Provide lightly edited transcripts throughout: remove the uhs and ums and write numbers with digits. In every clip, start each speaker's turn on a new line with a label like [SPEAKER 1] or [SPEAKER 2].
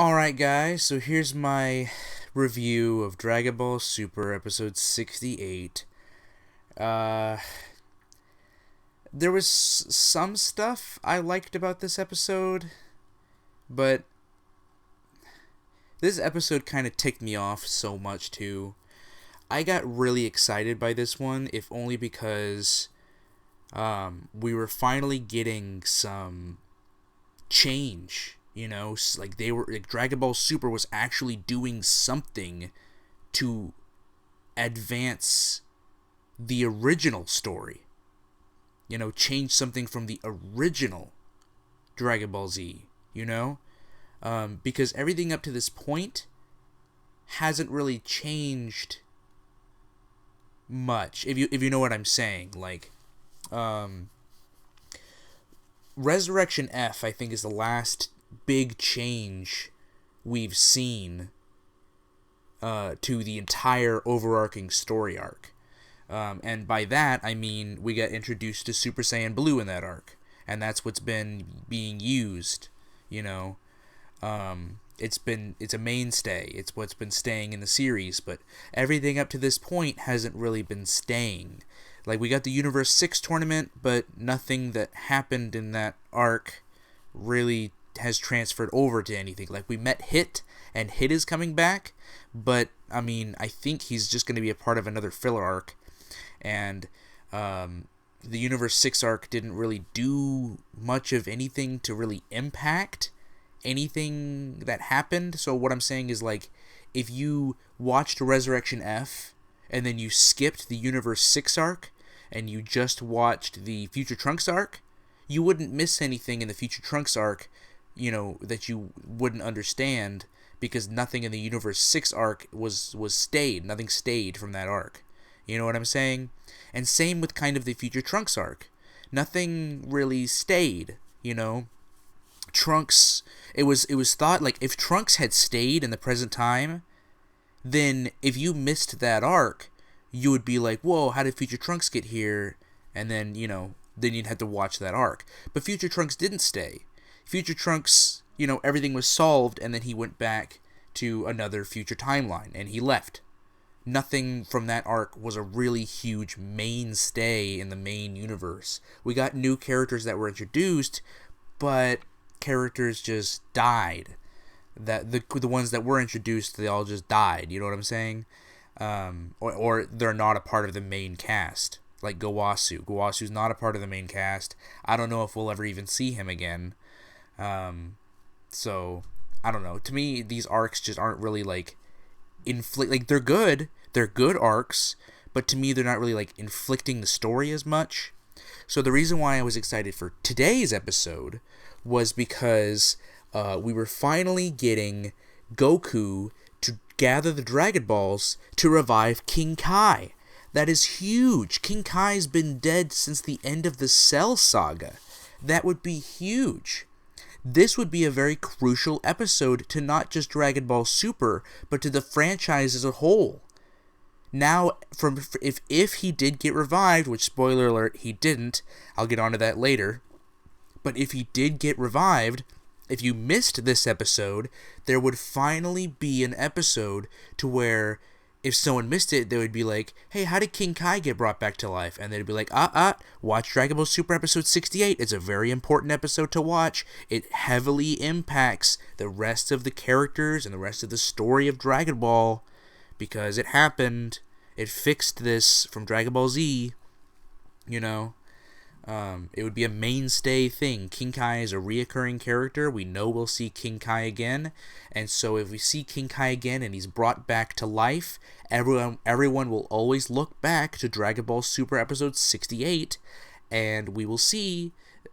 [SPEAKER 1] Alright, guys, so here's my review of Dragon Ball Super episode 68. Uh, there was some stuff I liked about this episode, but this episode kind of ticked me off so much too. I got really excited by this one, if only because we were finally getting some change. Like Dragon Ball Super was actually doing something to advance the original story. Change something from the original Dragon Ball Z. Because everything up to this point hasn't really changed much. If you know what I'm saying, like, Resurrection F, I think, is the last big change we've seen to the entire overarching story arc. And by that, I mean we got introduced to Super Saiyan Blue in that arc. And that's what's been being used, you know. It's a mainstay. It's what's been staying in the series, but everything up to this point hasn't really been staying. Like, we got the Universe 6 tournament, but nothing that happened in that arc really has transferred over to anything. Like, we met Hit, and Hit is coming back, but, I mean, I think he's just going to be a part of another filler arc. And the Universe 6 arc didn't really do much of anything to really impact anything that happened. So what I'm saying is, like, if you watched Resurrection F and then you skipped the Universe 6 arc and you just watched the Future Trunks arc, you wouldn't miss anything in the Future Trunks arc, that you wouldn't understand, because nothing in the Universe 6 arc was stayed. Nothing stayed from that arc. You know what I'm saying? And same with kind of the Future Trunks arc. Nothing really stayed. Trunks, it was thought, like, if Trunks had stayed in the present time, then if you missed that arc, you would be like, whoa, how did Future Trunks get here? And then, then you'd have to watch that arc. But Future Trunks didn't stay. Future Trunks, everything was solved, and then he went back to another future timeline, and he left. Nothing from that arc was a really huge mainstay in the main universe. We got new characters that were introduced, but characters just died. That the ones that were introduced, they all just died. You know what I'm saying? Or they're not a part of the main cast. Like Gowasu. Gowasu's not a part of the main cast. I don't know if we'll ever even see him again. So I don't know. To me, these arcs just aren't really like like, they're good. They're good arcs, but to me, they're not really like inflicting the story as much. So the reason why I was excited for today's episode was because we were finally getting Goku to gather the Dragon Balls to revive King Kai. That is huge. King Kai's been dead since the end of the Cell Saga. That would be huge. This would be a very crucial episode to not just Dragon Ball Super, but to the franchise as a whole. Now, if he did get revived, which, spoiler alert, he didn't, I'll get onto that later, but if he did get revived, if you missed this episode, there would finally be an episode to where, if someone missed it, they would be like, hey, how did King Kai get brought back to life? And they'd be like, watch Dragon Ball Super episode 68. It's a very important episode to watch. It heavily impacts the rest of the characters and the rest of the story of Dragon Ball, because it happened. It fixed this from Dragon Ball Z. It would be a mainstay thing. King Kai is a reoccurring character. We know we'll see King Kai again. And so if we see King Kai again and he's brought back to life, everyone will always look back to Dragon Ball Super episode 68, and we will see,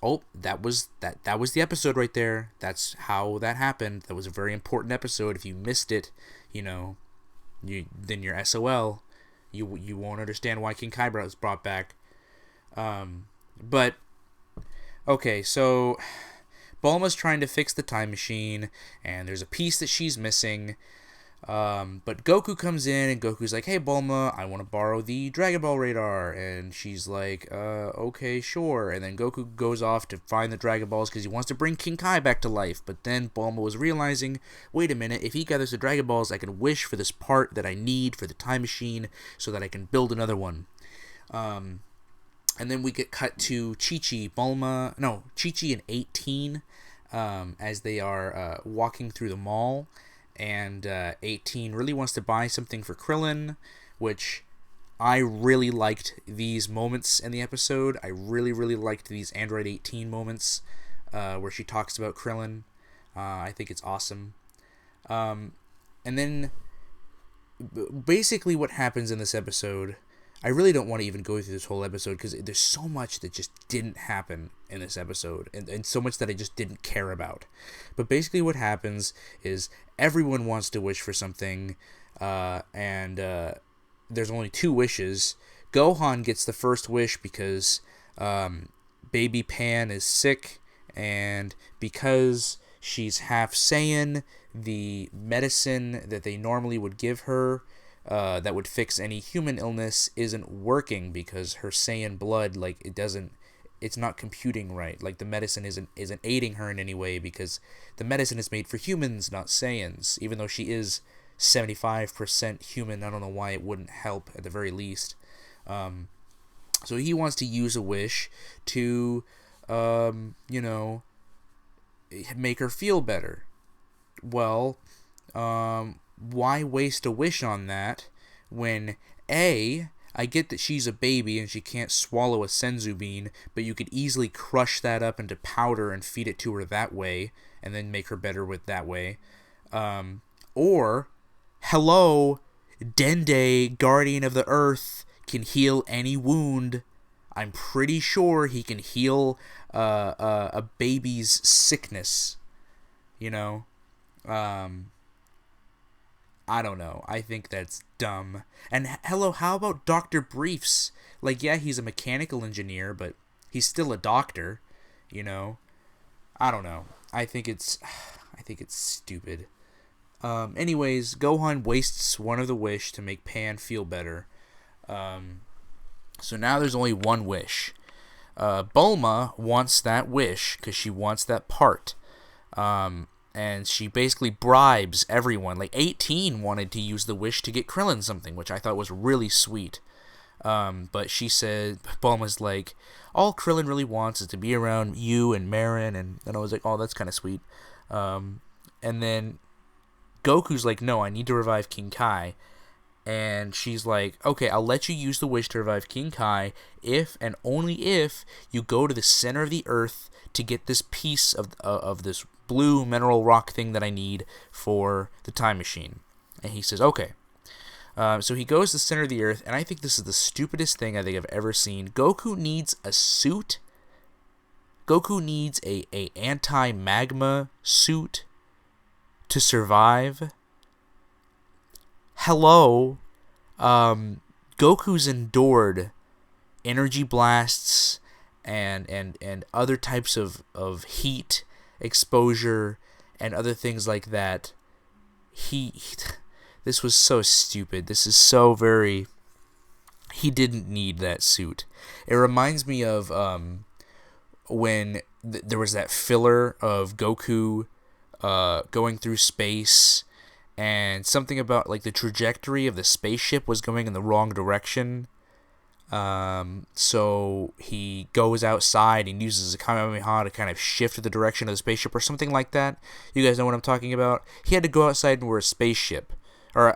[SPEAKER 1] oh, that was the episode right there. That's how that happened. That was a very important episode. If you missed it, then you're SOL. You won't understand why King Kai was brought back. But okay, so Bulma's trying to fix the time machine, and there's a piece that she's missing. But Goku comes in, and Goku's like, "Hey, Bulma, I want to borrow the Dragon Ball radar." And she's like, okay, sure. And then Goku goes off to find the Dragon Balls because he wants to bring King Kai back to life. But then Bulma was realizing, wait a minute, if he gathers the Dragon Balls, I can wish for this part that I need for the time machine so that I can build another one. And then we get cut to Chi-Chi and 18, as they are walking through the mall. And 18 really wants to buy something for Krillin, which I really liked these moments in the episode. I really, really liked these Android 18 moments where she talks about Krillin. I think it's awesome. And then basically what happens in this episode, I really don't want to even go through this whole episode because there's so much that just didn't happen in this episode and so much that I just didn't care about. But basically what happens is everyone wants to wish for something, and there's only 2 wishes. Gohan gets the first wish because baby Pan is sick, and because she's half Saiyan, the medicine that they normally would give her that would fix any human illness isn't working because her Saiyan blood, like, it's not computing right. Like, the medicine isn't aiding her in any way because the medicine is made for humans, not Saiyans. Even though she is 75% human, I don't know why it wouldn't help at the very least. So he wants to use a wish to, make her feel better. Well, why waste a wish on that when I get that she's a baby and she can't swallow a senzu bean, but you could easily crush that up into powder and feed it to her that way, and then make her better with that way. Or, hello, Dende, Guardian of the Earth, can heal any wound. I'm pretty sure he can heal a baby's sickness, I don't know. I think that's dumb. And hello, how about Dr. Briefs? Like, yeah, he's a mechanical engineer, but he's still a doctor, I don't know. I think it's stupid. Anyways, Gohan wastes one of the wish to make Pan feel better. So now there's only one wish. Bulma wants that wish because she wants that part. And she basically bribes everyone. Like, 18 wanted to use the wish to get Krillin something, which I thought was really sweet. But she said, Bulma's like, all Krillin really wants is to be around you and Marin. And I was like, oh, that's kind of sweet. And then Goku's like, no, I need to revive King Kai. And she's like, okay, I'll let you use the wish to revive King Kai if and only if you go to the center of the earth to get this piece of this blue mineral rock thing that I need for the time machine. And he says, okay. So he goes to the center of the earth, and I think this is the stupidest thing I think I've ever seen. Goku needs a suit. Goku needs a anti-magma suit to survive. Hello. Goku's endured energy blasts and other types of heat exposure and other things like that. This was so stupid. This is so very... He didn't need that suit. It reminds me of when there was that filler of Goku going through space, and something about like the trajectory of the spaceship was going in the wrong direction. So he goes outside and uses a Kamehameha to kind of shift the direction of the spaceship or something like that. You guys know what I'm talking about? He had to go outside and wear a spaceship, or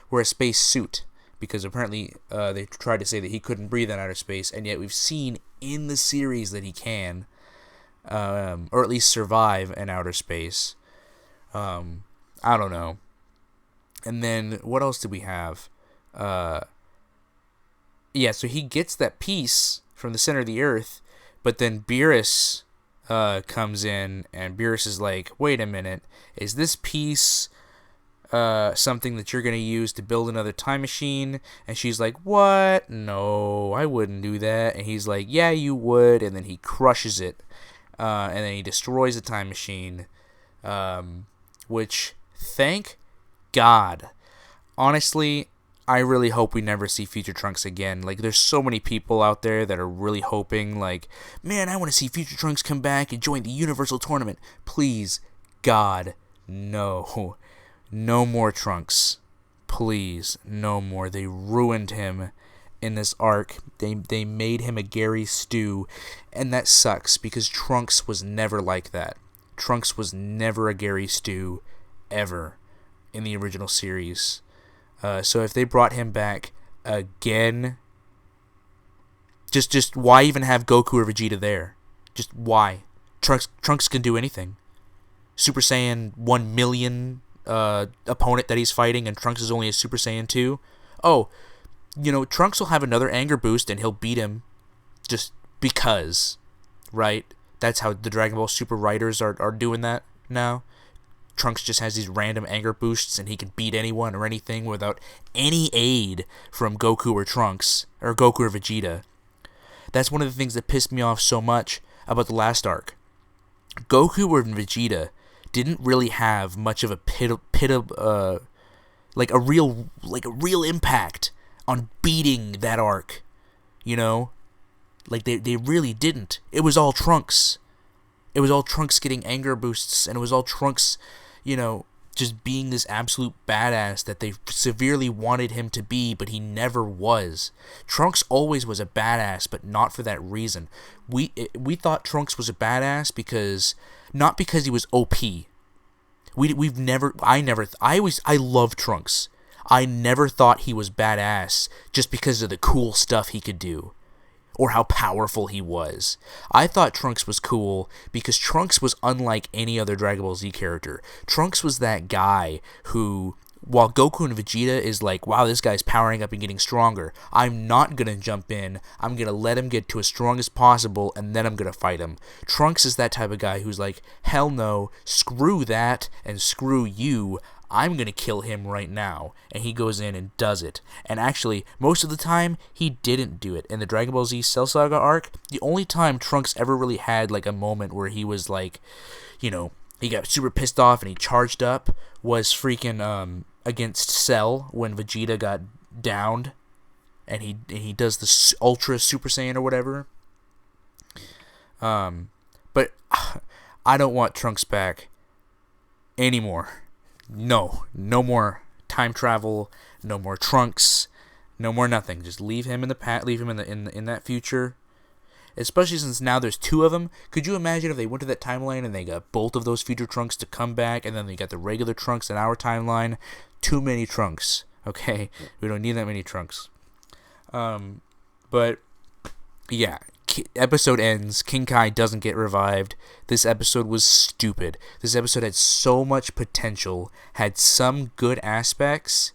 [SPEAKER 1] wear a space suit, because apparently they tried to say that he couldn't breathe in outer space, and yet we've seen in the series that he can, or at least survive in outer space. I don't know. And then what else did we have? Yeah, so he gets that piece from the center of the earth, but then Beerus comes in, and Beerus is like, wait a minute, is this piece something that you're going to use to build another time machine? And she's like, what? No, I wouldn't do that. And he's like, yeah, you would. And then he crushes it, and then he destroys the time machine, which, thank God. Honestly, I really hope we never see Future Trunks again. Like, there's so many people out there that are really hoping, like, man, I want to see Future Trunks come back and join the Universal Tournament. Please, God, no. No more Trunks. Please, no more. They ruined him in this arc. They made him a Gary Stu, and that sucks because Trunks was never like that. Trunks was never a Gary Stu, ever, in the original series. So if they brought him back again, just why even have Goku or Vegeta there? Just why? Trunks can do anything. Super Saiyan 1 million opponent that he's fighting, and Trunks is only a Super Saiyan 2. Oh, Trunks will have another anger boost, and he'll beat him just because, right? That's how the Dragon Ball Super writers are doing that now. Trunks just has these random anger boosts, and he can beat anyone or anything without any aid from Goku or Trunks, or Goku or Vegeta. That's one of the things that pissed me off so much about the last arc. Goku and Vegeta didn't really have much of a like a real impact on beating that arc, Like, they really didn't. It was all Trunks. It was all Trunks getting anger boosts, and it was all Trunks, just being this absolute badass that they severely wanted him to be, but he never was. Trunks always was a badass, but not for that reason. We thought Trunks was a badass not because he was OP. I love Trunks. I never thought he was badass just because of the cool stuff he could do, or how powerful he was. I thought Trunks was cool because Trunks was unlike any other Dragon Ball Z character. Trunks was that guy who, while Goku and Vegeta is like, wow, this guy's powering up and getting stronger, I'm not going to jump in. I'm going to let him get to as strong as possible, and then I'm going to fight him. Trunks is that type of guy who's like, hell no, screw that, and screw you. I'm going to kill him right now. And he goes in and does it. And actually, most of the time, he didn't do it. In the Dragon Ball Z Cell Saga arc, the only time Trunks ever really had like a moment where he was like, he got super pissed off and he charged up was freaking against Cell when Vegeta got downed. And he does the Ultra Super Saiyan or whatever. But I don't want Trunks back anymore. No more time travel, no more Trunks, no more nothing. Just leave him in the past, leave him in that future. Especially since now there's two of them. Could you imagine if they went to that timeline and they got both of those future Trunks to come back, and then they got the regular Trunks in our timeline? Too many Trunks. Okay, we don't need that many Trunks. But yeah. Episode ends. King Kai doesn't get revived. This episode was stupid. This episode had so much potential, had some good aspects,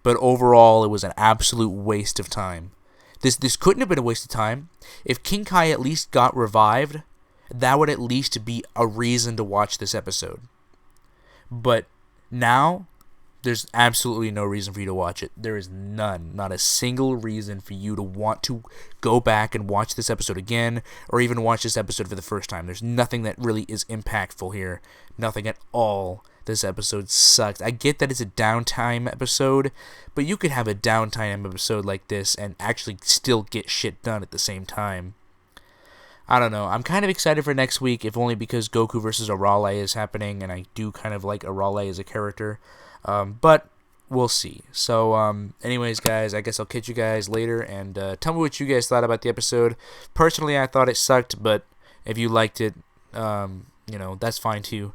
[SPEAKER 1] but overall it was an absolute waste of time. This couldn't have been a waste of time. If King Kai at least got revived, that would at least be a reason to watch this episode. But now, there's absolutely no reason for you to watch it. There is none. Not a single reason for you to want to go back and watch this episode again, or even watch this episode for the first time. There's nothing that really is impactful here. Nothing at all. This episode sucks. I get that it's a downtime episode, but you could have a downtime episode like this and actually still get shit done at the same time. I don't know. I'm kind of excited for next week, if only because Goku versus Arale is happening, and I do kind of like Arale as a character. But we'll see. So, anyways, guys, I guess I'll catch you guys later, and tell me what you guys thought about the episode. Personally, I thought it sucked, but if you liked it, that's fine too.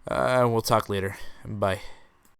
[SPEAKER 1] We'll talk later. Bye.